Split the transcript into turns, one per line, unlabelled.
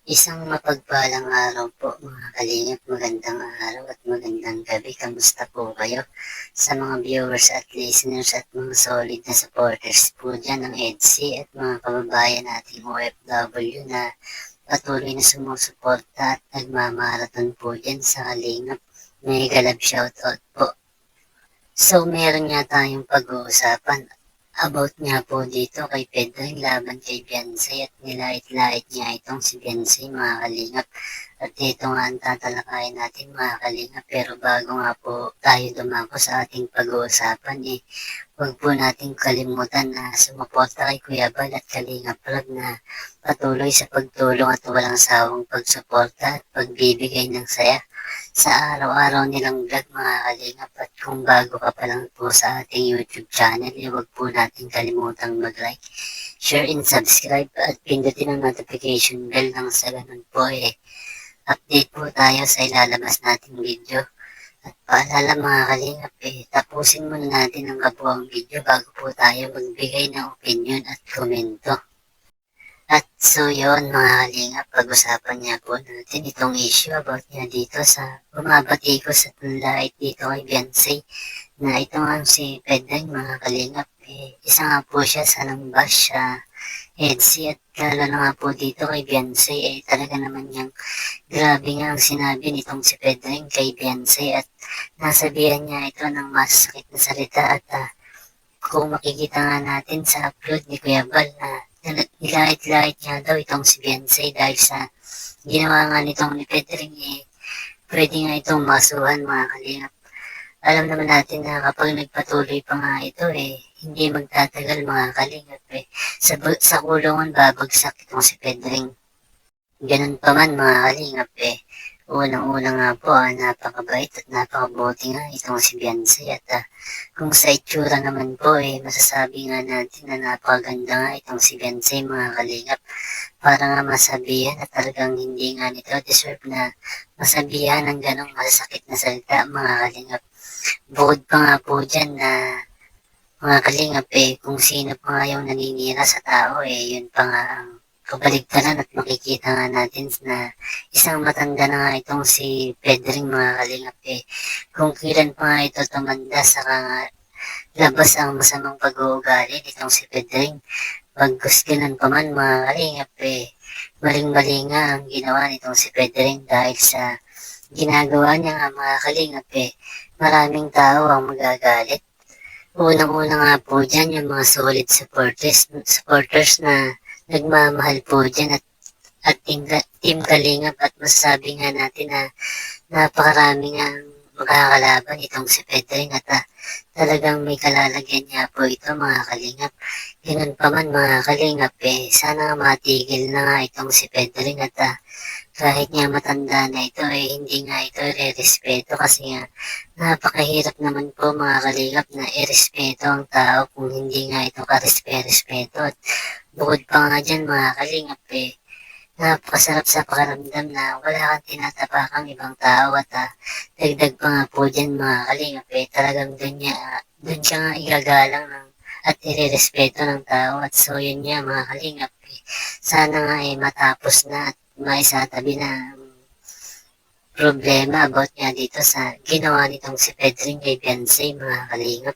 Isang mapagpalang araw po mga kalingap, magandang araw at magandang gabi. Kamusta po kayo? Sa mga viewers at listeners at mga solid na supporters po dyan ng EDSI at mga kababayan nating OFW na patuloy na sumusuporta at nagmamarathon po dyan sa kalingap. Mega love shoutout po. So meron nga tayong pag-uusapan about nga po dito kay Pedro laban kay Beyonce at nilait-lait niya itong si Beyonce mga kalingap. At ito nga ang tatalakayin natin mga kalingap. Pero bago nga po tayo dumako sa ating pag-uusapan huwag po natin kalimutan na sumuporta kay Kuya Bal at Kalingap Vlog na patuloy sa pagtulong at walang sawang pagsuporta at pagbibigay ng saya sa araw-araw nilang vlog mga kalingap. At kung bago ka pa lang po sa ating YouTube channel, huwag po natin kalimutang mag-like, share and subscribe at pindutin ang notification bell nang sa ganun po update po tayo sa ilalabas nating video. At paalala mga kalingap tapusin muna natin ang kabuang video bago po tayo magbigay ng opinion at komento. At so yun mga kalingap, pag-usapan niya po natin itong issue about niya dito sa bumabati ko sa tunlait dito kay Beyonce na ito nga si Pedeng mga kalingap. Isa nga po siya sa nang-bash sa EDSI at lalo na nga po dito kay Beyonce talaga naman niyang grabe nga ang sinabi nitong si Pedeng kay Beyonce at nasabihan niya ito ng masakit na salita at kung makikita nga natin sa upload ni Kuya Bal na nilait-lait niya daw itong si Beyonce dahil sa ginawa nga nitong ni Pedring pwede nga itong masuhan mga kalingap. Alam naman natin na kapag nagpatuloy pa nga ito hindi magtatagal mga kalingap sa kulungan babagsak itong si Pedring. Ganun pa man mga kalingap unang-una nga po napakabait at napakabuti nga itong si Beyonce at kung sa itsura naman po masasabi nga natin na napakaganda nga itong si Beyonce mga kalingap. Para nga masabihan at talagang hindi nga nito deserve na masabihan ng ganong masasakit na salita mga kalingap. Bukod pa nga po dyan na mga kalingap kung sino pa nga yung naninira sa tao yun pa nga ang kabaligtaran at makikita nga natin na isang matanda na nga itong si Pedring mga kalingap kung kailan pa nga ito tumanda sa labas ang masamang pag-uugali nitong si Pedring. Pagkus ganun pa man mga kalingap maling-mali nga ang ginawa nitong si Pedring dahil sa ginagawa niya nga mga kalingap maraming tao ang magagalit. Unang-una nga po dyan yung mga solid supporters na nagmamahal po dyan at team Kalingap at masasabi nga natin na napakarami nga makakalaban itong si Pedring at talagang may kalalagyan niya po ito mga kalingap. Ganun pa man mga kalingap sana matigil na nga itong si Pedring at kahit nga matanda na ito hindi nga ito re-respeto kasi nga napakahirap naman po mga kalingap na i-respeto ang tao kung hindi nga ito ka-respeto. At bukod pa nga dyan mga kalingap napakasarap sa pakiramdam na wala kang tinatapakang ibang tao at dagdag pa nga po dyan mga kalingap talagang dun siya nga igagalang at irerespeto ng tao. At so yun nga mga kalingap sana nga matapos na at maisatabi na problema about niya dito sa ginawa nitong si Pedring kay Beyonce mga kalingap.